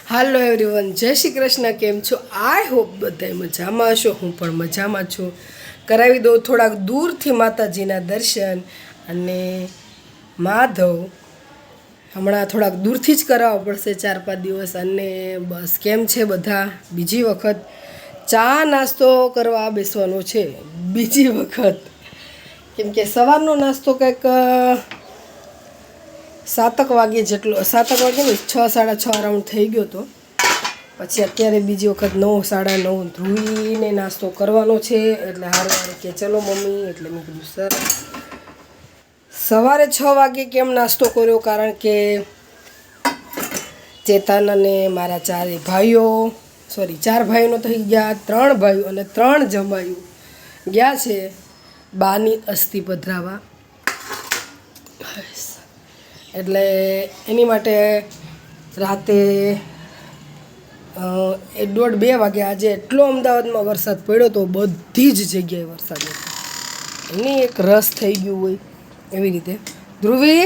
હાલો everyone, જય શ્રી કૃષ્ણ. કેમ છો? આઈ હોપ બધા મજામાં હશો. હું પણ મજામાં છું. કરાવી દઉં થોડાક દૂરથી માતાજીના દર્શન. અને માધવ હમણાં થોડાક દૂરથી જ કરાવવા પડશે 4-5 દિવસ. અને બસ કેમ છે બધા? બીજી વખત ચા નાસ્તો કરવા બેસવાનો છે, બીજી વખત. કેમ કે સવારનો નાસ્તો કંઈક 7 વાગે જેટલો, 7 વાગે ને 6-6:30 અરાઉન્ડ થઈ ગયો હતો. પછી અત્યારે બીજી વખત 9-9:30 ધ્રુવીને નાસ્તો કરવાનો છે. એટલે હારવારે કે ચલો મમ્મી. એટલે મેં કીધું સર સવારે 6 વાગે કેમ નાસ્તો કર્યો? કારણ કે ચેતન અને મારા 4 ભાઈઓનો થઈ ગયા, 3 ભાઈઓ અને 3 જમાઈઓ ગયા છે બાની અસ્થિ પધરાવા. એટલે એની માટે રાતે 1:30-2 વાગે આજે એટલો અમદાવાદમાં વરસાદ પડ્યો તો, બધી જ જગ્યાએ વરસાદ હતો. એની એક રસ થઈ ગયું હોય એવી રીતે. ધ્રુવી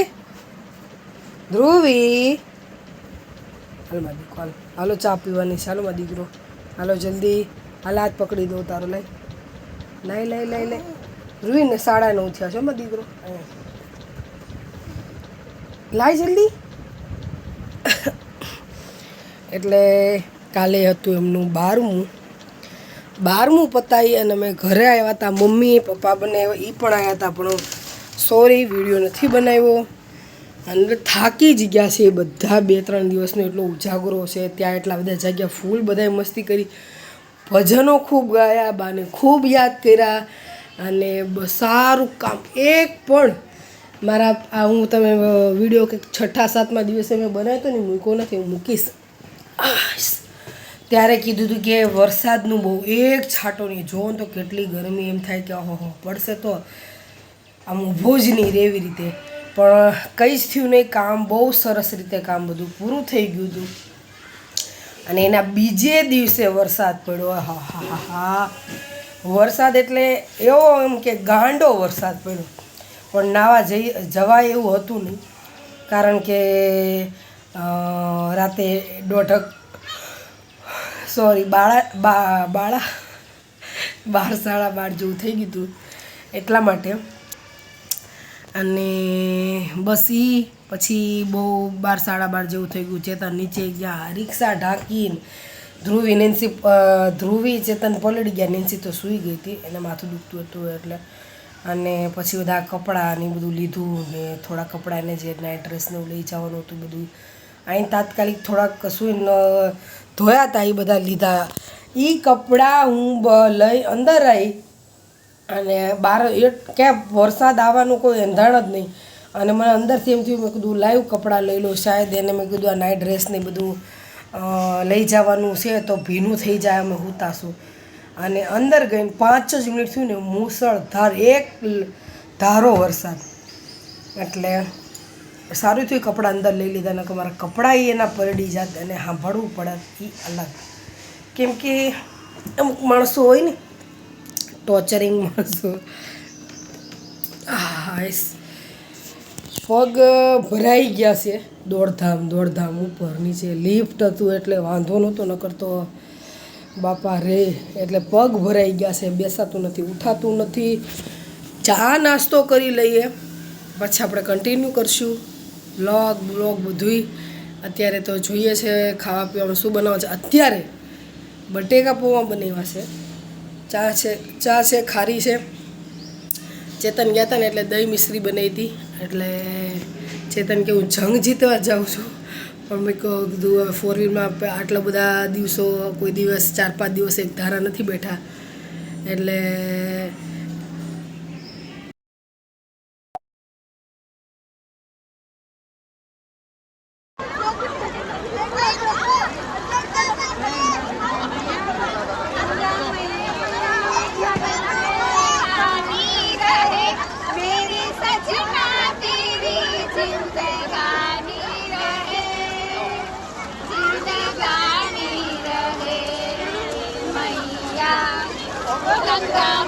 હાલમાં દીકરો, હાલો ચા પીવાની. ચાલોમાં દીકરો, હાલો જલ્દી, હાલ હાથ પકડી દો તારો. લઈ ધ્રુવીને 9:30 થયા છે. માં દીકરો લાય જલ્દી. એટલે કાલે હતું એમનું 12મું પતાવી અને અમે ઘરે આવ્યા હતા. મમ્મી પપ્પા બંને એ પણ આવ્યા હતા, પણ સોરી વિડીયો નથી બનાવ્યો. અને થાકી જ ગયા છે બધા. 2-3 દિવસનો એટલો ઉજાગરો છે. ત્યાં એટલા બધા જાગ્યા, ફૂલ બધાએ મસ્તી કરી, ભજનો ખૂબ ગાયા, બાને ખૂબ યાદ કર્યા. અને સારું કામ એક પણ મારા હું તમે વિડીયો કંઈક 6-7મા દિવસે મેં બનાવ્યો હતો ને, મૂક્યો નથી. હું મૂકીશ. ત્યારે કીધું હતું કે વરસાદનું બહુ એક છાંટો નહીં. જોવો તો કેટલી ગરમી, એમ થાય કે ઓહો પડશે તો આમ ઊભો જ નહીં રહે એવી રીતે. પણ કંઈ જ થયું નહીં. કામ બહુ સરસ રીતે કામ બધું પૂરું થઈ ગયું હતું. અને એના બીજે દિવસે વરસાદ પડ્યો. હા વરસાદ એટલે એવો એમ કે ગાંડો વરસાદ પડ્યો. પણ નાવા જવાય એવું હતું નહીં. કારણ કે રાતે 12:30 જેવું થઈ ગયું હતું એટલા માટે. અને બસ પછી બહુ 12-12:30 જેવું થઈ ગયું. ચેતન નીચે ગયા, રિક્ષા ઢાંકીને. ધ્રુવી ચેતન પલળી ગયા. નેન્સી તો સૂઈ ગઈ હતી, એને માથું દુખતું હતું એટલે. અને પછી બધા કપડાં ને બધું લીધું. ને થોડા કપડાં એને જે નાઇટ ડ્રેસને લઈ જવાનું હતું બધું અહીં તાત્કાલિક થોડાક સૂઈને ધોયા હતા, એ બધા લીધા. એ કપડાં હું લઈ અંદર આવી. અને બહાર ક્યાં વરસાદ આવવાનું કોઈ એંધાણ જ નહીં. અને મને અંદરથી એમ થયું, મેં કીધું લાઈવ કપડાં લઈ લો શાયદ. એને મેં કીધું આ નાઇટ ડ્રેસને બધું લઈ જવાનું છે તો ભીનું થઈ જાય, અમે હુતાશું. અને અંદર ગઈને 5 જ મિનિટ થયું ને, મૂસળધાર એક ધારો વરસાદ. એટલે સારું થયું કપડાં અંદર લઈ લીધા, ને કે મારા કપડાં એના પલળી જાત અને સાંભળવું પડે એ અલગ. કેમ કે અમુક માણસો હોય ને, ટોર્ચરિંગ માણસો. પગ ભરાઈ ગયા છે. દોડધામ ઉપર નીચે. લિફ્ટ હતું એટલે વાંધો નહોતો, ન કરતો બાપા રે. એટલે પગ ભરાઈ ગયા છે, બેસાતું નથી, ઉઠાતું નથી. ચા નાસ્તો કરી લઈએ, પછી આપણે કન્ટિન્યુ કરશું બ્લોગ બધુંય. અત્યારે તો જોઈએ છે ખાવા પીવાનું શું બનાવવા છે. અત્યારે બટેકા પૌવા બનાવ્યા છે. ચા છે, ખારી છે. ચેતન ગયા હતા ને એટલે દહીં મિશ્રી બનાવી હતી. એટલે ચેતન કે હું જંગ જીતવા જાઉં છું. પણ મેં કીધું હવે 4 વ્હીલમાં આટલા બધા દિવસો, કોઈ દિવસ 4-5 દિવસ એક ધારા નથી બેઠા. એટલે Ganga